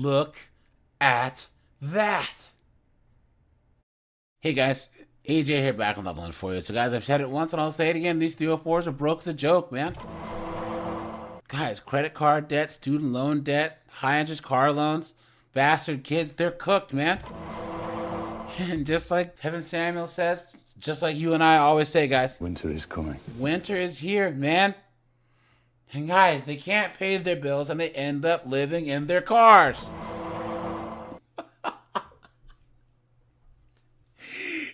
Look at that. Hey guys, AJ here back on the one for you. So guys, I've said it once and I'll say it again. These 304s are broke as a joke, man. Guys, credit card debt, student loan debt, high interest car loans, bastard kids, they're cooked, man. And just like Kevin Samuel says, just like you and I always say, guys. Winter is coming. Winter is here, man. And guys, they can't pay their bills and they end up living in their cars.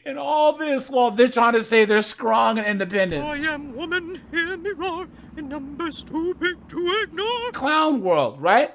And all this while they're trying to say they're strong and independent. I am woman, hear me roar, in numbers too big to ignore. Clown world, right?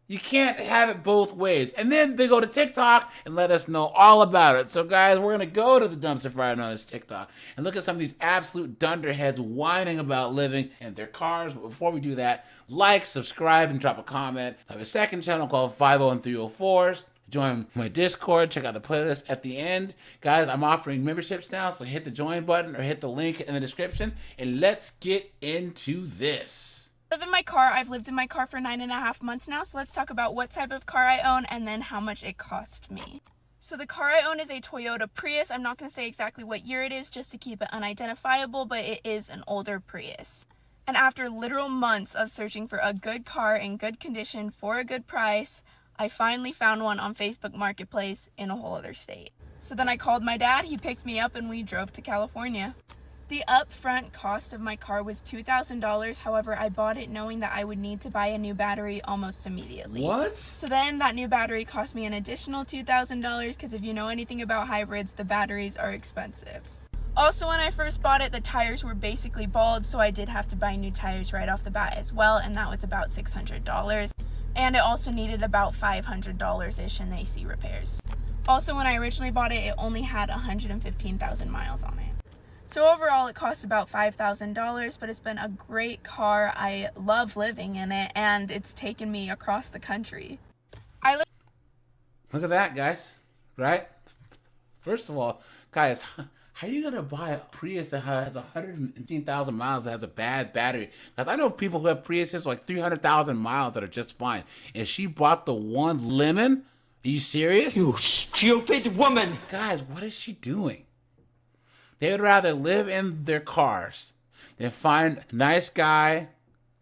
You can't have it both ways. And then they go to TikTok and let us know all about it. So guys, we're going to go to the dumpster fire known as TikTok and look at some of these absolute dunderheads whining about living in their cars. But before we do that, like, subscribe, and drop a comment. I have a second channel called 50 and 304s. Join my Discord, check out the playlist at the end. Guys, I'm offering memberships now, so hit the join button or hit the link in the description, and let's get into this. Live in my car. I've lived in my car for 9.5 months now, so let's talk about what type of car I own and then how much it cost me. So the car I own is a Toyota Prius. I'm not going to say exactly what year it is just to keep it unidentifiable, but it is an older Prius. And after literal months of searching for a good car in good condition for a good price, I finally found one on Facebook Marketplace in a whole other state. So then I called my dad, he picked me up, and we drove to California. The upfront cost of my car was $2,000. However, I bought it knowing that I would need to buy a new battery almost immediately. What? So then that new battery cost me an additional $2,000 because if you know anything about hybrids, the batteries are expensive. Also, when I first bought it, the tires were basically bald, so I did have to buy new tires right off the bat as well, and that was about $600. And it also needed about $500-ish in AC repairs. Also, when I originally bought it, it only had 115,000 miles on it. So overall, it cost about $5,000, but it's been a great car. I love living in it, and it's taken me across the country. Look at that, guys. Right? First of all, guys, how are you going to buy a Prius that has 115,000 miles that has a bad battery? Because I know people who have Priuses like 300,000 miles that are just fine. And she bought the one lemon? Are you serious? You stupid woman! Guys, what is she doing? They would rather live in their cars than find a nice guy,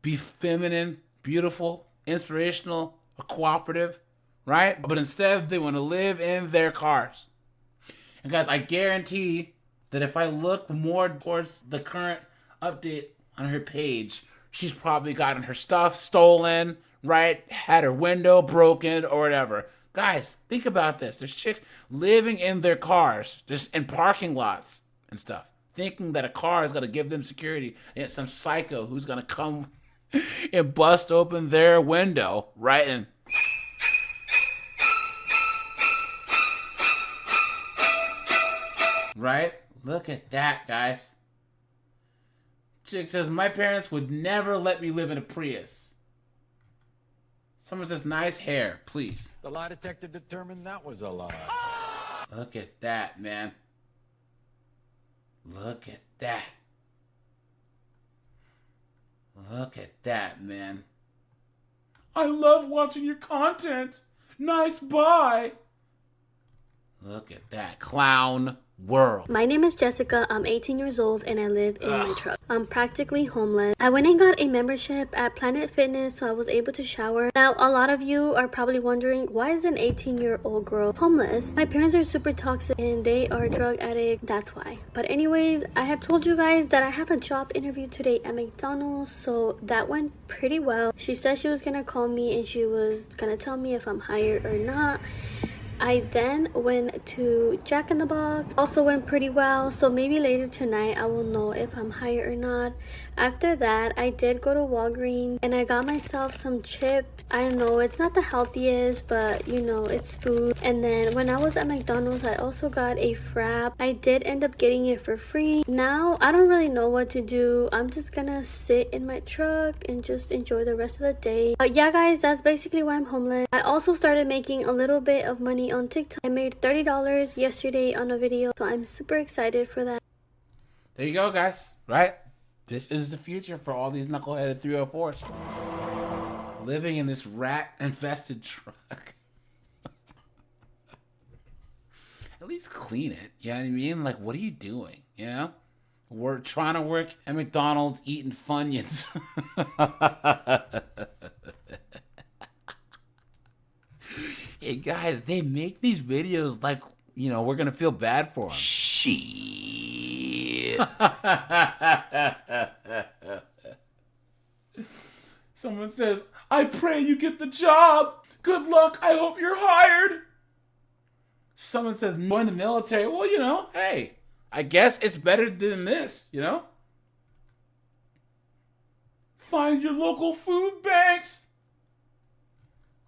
be feminine, beautiful, inspirational, or cooperative, right? But instead, they want to live in their cars. And guys, I guarantee that if I look more towards the current update on her page, she's probably gotten her stuff stolen, right? Had her window broken or whatever. Guys, think about this. There's chicks living in their cars, just in parking lots and stuff, thinking that a car is going to give them security. And it's some psycho who's going to come and bust open their window, right? And right? Look at that, guys. Chick says, my parents would never let me live in a Prius. Someone says, nice hair, please. The lie detector determined that was a lie. Look at that, man. Look at that. Look at that, man. I love watching your content. Nice buy. Look at that. Clown world. My name is Jessica. I'm 18 years old and I live in my truck. I'm practically homeless. I went and got a membership at Planet Fitness so I was able to shower. Now, a lot of you are probably wondering, why is an 18-year-old girl homeless? My parents are super toxic and they are drug addicts. That's why. But anyways, I had told you guys that I have a job interview today at McDonald's, so that went pretty well. She said she was gonna call me and she was gonna tell me if I'm hired or not. I then went to Jack in the Box, also went pretty well, so maybe later tonight I will know if I'm hired or not. After that, I did go to Walgreens and I got myself some chips. I know it's not the healthiest, but you know, it's food. And then when I was at McDonald's, I also got a frap. I did end up getting it for free. Now, I don't really know what to do. I'm just gonna sit in my truck and just enjoy the rest of the day. But yeah, guys, that's basically why I'm homeless. I also started making a little bit of money on TikTok. I made $30 yesterday on a video, so I'm super excited for that. There you go, guys. Right? This is the future for all these knuckleheaded 304s. living in this rat-infested truck. At least clean it. You know what I mean? Like, what are you doing? You know? We're trying to work at McDonald's eating Funyuns. Hey, guys, they make these videos like, you know, we're going to feel bad for them. Shit. Someone says, I pray you get the job. Good luck. I hope you're hired. Someone says, join the military. Well, you know, hey, I guess it's better than this, you know? Find your local food banks.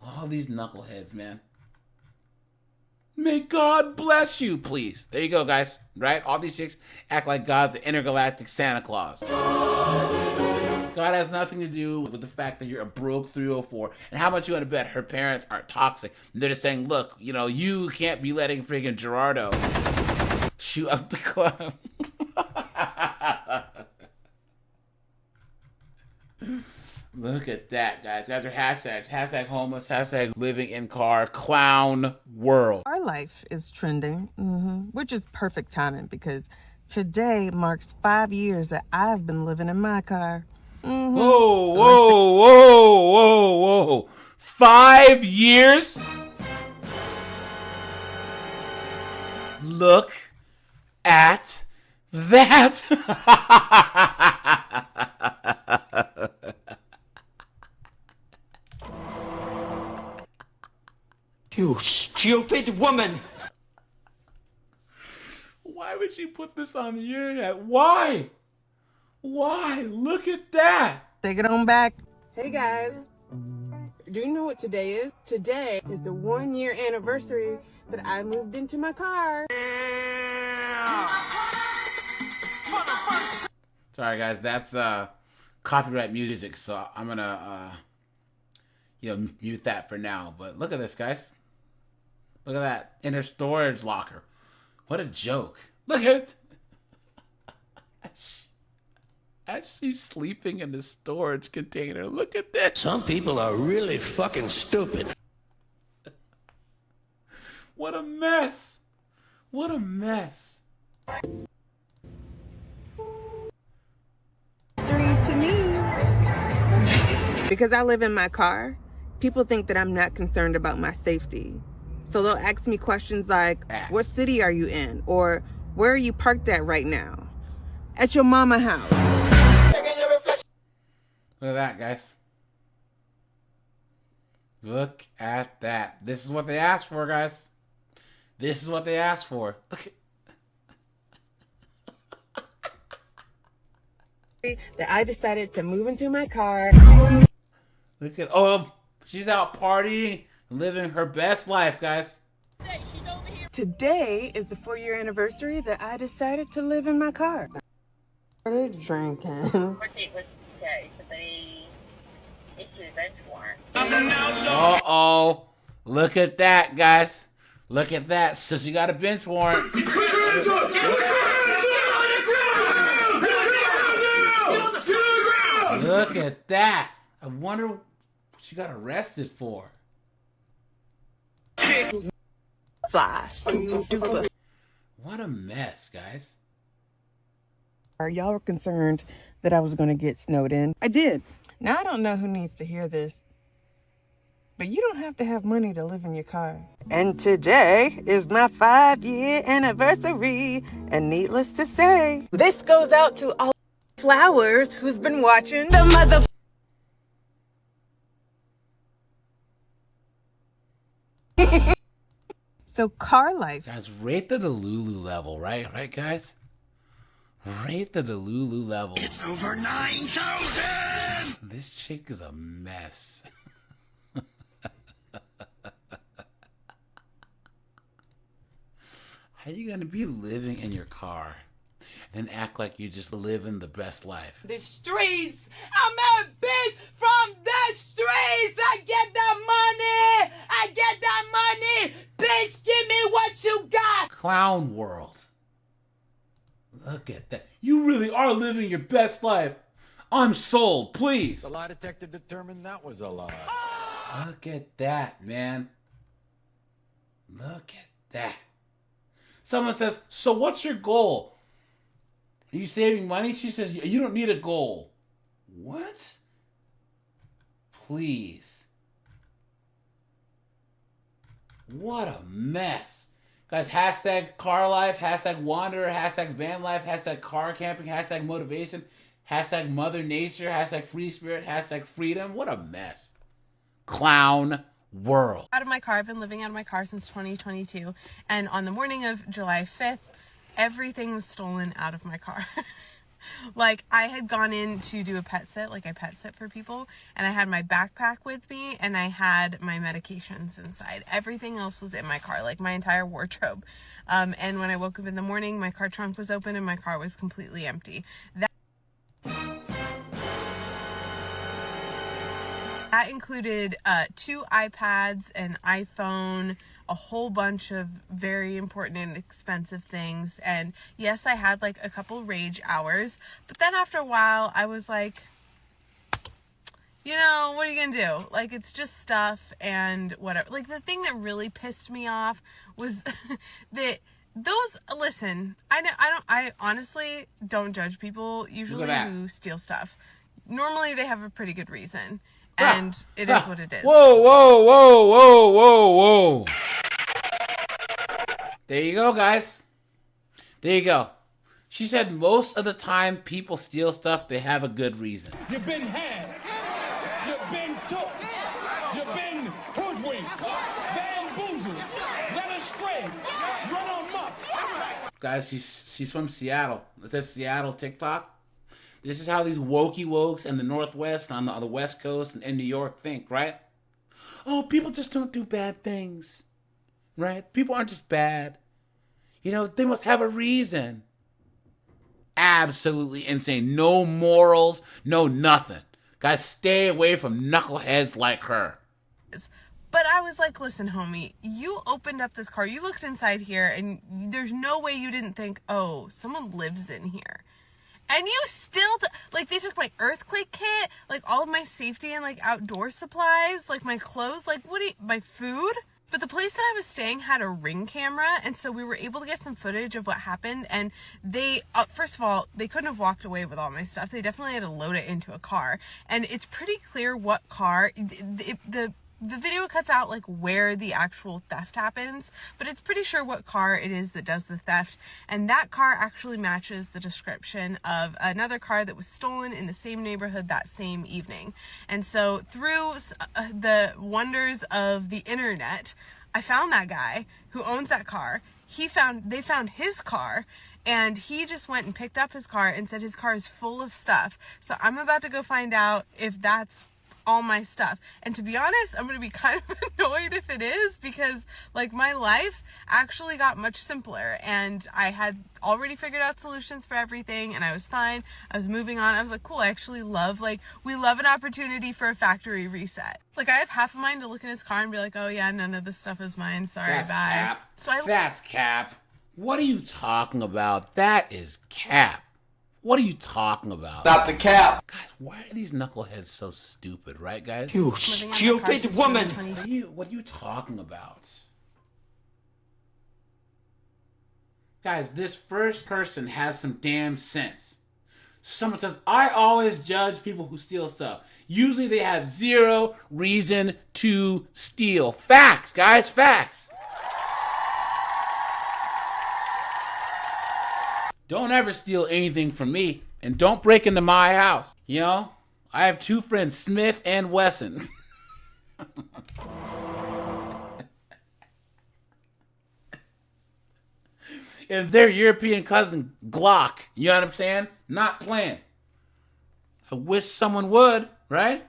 All these knuckleheads, man. May God bless you, please. There you go, guys. Right? All these chicks act like God's an intergalactic Santa Claus. God has nothing to do with the fact that you're a broke 304 and how much you want to bet her parents are toxic. And they're just saying, look, you know, you can't be letting friggin' Gerardo shoot up the club. Look at that, guys. Guys are hashtags. Hashtag homeless. Hashtag living in car. Clown world. Our life is trending, which is perfect timing because today marks 5 years that I've been living in my car. Whoa, whoa, whoa, whoa, whoa. 5 years? Look at that. You stupid woman! Why would she put this on the internet? Why? Why? Look at that. Take it on back. Hey guys, do you know what today is? Today is the 1-year anniversary that I moved into my car. Sorry, guys. That's copyright music, so I'm gonna mute that for now. But look at this, guys. Look at that inner storage locker. What a joke. Look at it. As she's sleeping in the storage container. Look at that. Some people are really fucking stupid. What a mess. What a mess. To me, because I live in my car, people think that I'm not concerned about my safety. So they'll ask me questions like, what city are you in? Or where are you parked at right now? At your mama house. Look at that, guys. Look at that. This is what they asked for, guys. This is what they asked for. Look at that I decided to move into my car. Look at she's out partying, living her best life, guys. Today is the 4-year anniversary that I decided to live in my car. I started drinking. Uh-oh. Look at that, guys. Look at that. So she got a bench warrant. Look at that. I wonder what she got arrested for. Flash. What a mess, guys. Y'all were concerned that I was going to get snowed in. I did. Now, I don't know who needs to hear this, but you don't have to have money to live in your car. And today is my 5-year anniversary, and needless to say, this goes out to all Flowers who's been watching the mother. So car life. Guys, rate the Delulu level, right? Right, guys? Rate the Delulu level. It's over 9,000! This chick is a mess. How you gonna be living in your car and act like you just living the best life? The streets! I'm a bitch from the streets! I get that money! I get that money! Bitch, give me what you got! Clown world. Look at that. You really are living your best life. I'm sold, please. The lie detector determined that was a lie. Look at that, man. Look at that. Someone says, so what's your goal? Are you saving money? She says, you don't need a goal. What? Please. What a mess. Guys, hashtag car life, hashtag wanderer, hashtag van life, hashtag car camping, hashtag motivation, hashtag mother nature, hashtag free spirit, hashtag freedom. What a mess. Clown world. Out of my car. I've been living out of my car since 2022. And on the morning of July 5th, everything was stolen out of my car. Like, I had gone in to do a pet sit, like I pet sit for people, and I had my backpack with me, and I had my medications inside. Everything else was in my car, like my entire wardrobe. And when I woke up in the morning, my car trunk was open and my car was completely empty. That included 2 iPads, an iPhone, a whole bunch of very important and expensive things. And yes, I had like a couple rage hours, but then after a while I was like, you know, what are you gonna do? Like, it's just stuff and whatever. Like, the thing that really pissed me off was that I honestly don't judge people usually who steal stuff. Normally they have a pretty good reason. And it is what it is. Whoa, whoa, whoa, whoa, whoa, whoa. There you go, guys. There you go. She said most of the time people steal stuff, they have a good reason. You've been had. You've been took. You've been hoodwinked. Bamboozled. Led astray. Run amok. Guys, she's from Seattle. It says Seattle TikTok. This is how these wokey wokes in the Northwest, on the West Coast, and in New York think, right? Oh, people just don't do bad things, right? People aren't just bad. You know, they must have a reason. Absolutely insane. No morals, no nothing. Guys, stay away from knuckleheads like her. But I was like, listen, homie, you opened up this car, you looked inside here, and there's no way you didn't think, oh, someone lives in here. And you still, like, they took my earthquake kit, like, all of my safety and, like, outdoor supplies, like, my clothes, like, my food. But the place that I was staying had a Ring camera, and so we were able to get some footage of what happened. And they, first of all, they couldn't have walked away with all my stuff. They definitely had to load it into a car. And it's pretty clear what car, the video cuts out like where the actual theft happens, but it's pretty sure what car it is that does the theft. And that car actually matches the description of another car that was stolen in the same neighborhood that same evening. And so through the wonders of the internet, I found that guy who owns that car. They found his car, and he just went and picked up his car and said his car is full of stuff. So I'm about to go find out if that's all my stuff. And to be honest, I'm going to be kind of annoyed if it is, because like my life actually got much simpler and I had already figured out solutions for everything and I was fine. I was moving on. I was like, cool, I actually love, like, we love an opportunity for a factory reset. Like, I have half a mind to look in his car and be like, oh yeah, none of this stuff is mine. Sorry, That's bye. cap. So That's cap. What are you talking about? That is cap. What are you talking about? Stop the cap. Guys, why are these knuckleheads so stupid, right, guys? You stupid woman. What are you talking about? Guys, this first person has some damn sense. Someone says, I always judge people who steal stuff. Usually they have zero reason to steal. Facts, guys, facts. Don't ever steal anything from me, and don't break into my house. You know, I have 2 friends, Smith and Wesson. And their European cousin, Glock. You know what I'm saying? Not playing. I wish someone would, right?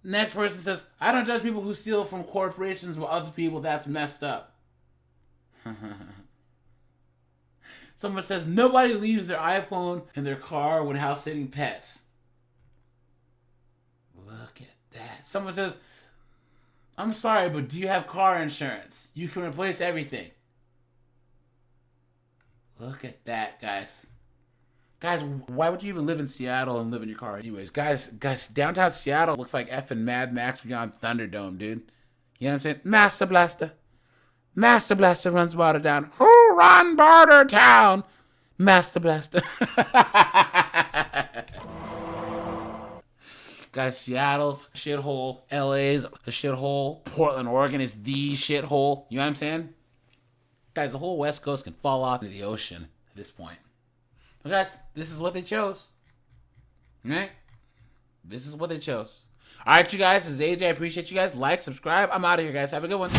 Next person says, I don't judge people who steal from corporations or other people. That's messed up. Someone says, nobody leaves their iPhone in their car when house sitting pets. Look at that. Someone says, I'm sorry, but do you have car insurance? You can replace everything. Look at that, guys. Guys, why would you even live in Seattle and live in your car? Anyways, guys, downtown Seattle looks like effing Mad Max Beyond Thunderdome, dude. You know what I'm saying? Master Blaster runs water down. Who run Border Town? Master Blaster. Guys, Seattle's a shithole. LA's a shithole. Portland, Oregon is the shithole. You know what I'm saying? Guys, the whole West Coast can fall off into the ocean at this point. But guys, this is what they chose. Right? This is what they chose. Alright, you guys, this is AJ. I appreciate you guys. Like, subscribe. I'm out of here, guys. Have a good one.